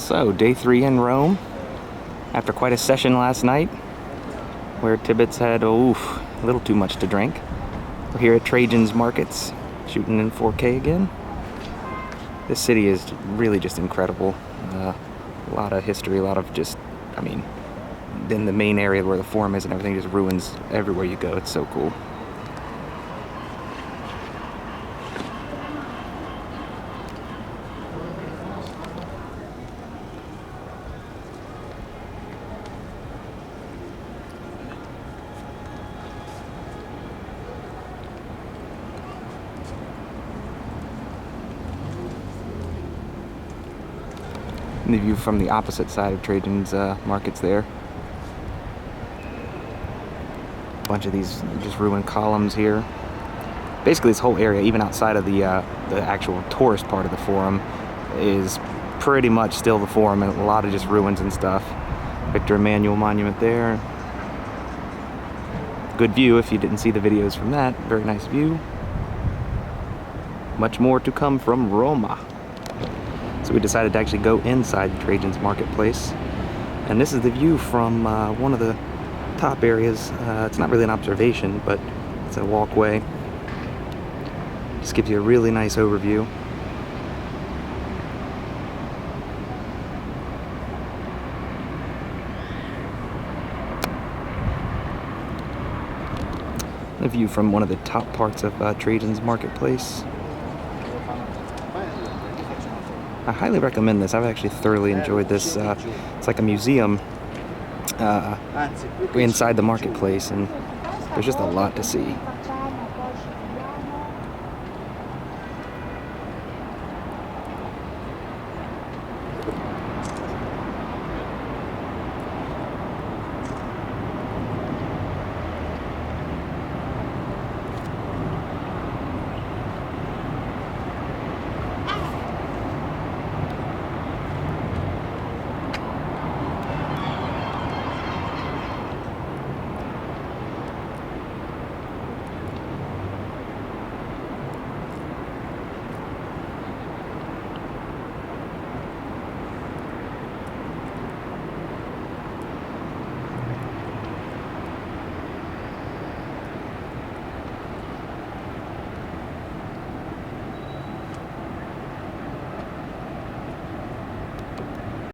So, day 3 in Rome, after quite a session last night, where Tibbets had, a little too much to drink. We're here at Trajan's Markets, shooting in 4K again. This city is really just incredible. A lot of history, a lot of just, in the main area where the Forum is and everything, just ruins everywhere you go. It's so cool. And the view from the opposite side of Trajan's Markets there. A bunch of these just ruined columns here. Basically this whole area, even outside of the actual tourist part of the Forum, is pretty much still the Forum, and a lot of just ruins and stuff. Victor Emmanuel Monument there. Good view if you didn't see the videos from that. Very nice view. Much more to come from Roma. So we decided to actually go inside Trajan's Marketplace. And this is the view from one of the top areas. It's not really an observation, but it's a walkway. Just gives you a really nice overview. A view from one of the top parts of Trajan's Marketplace. I highly recommend this. I've actually thoroughly enjoyed this. It's like a museum inside the marketplace, and there's just a lot to see.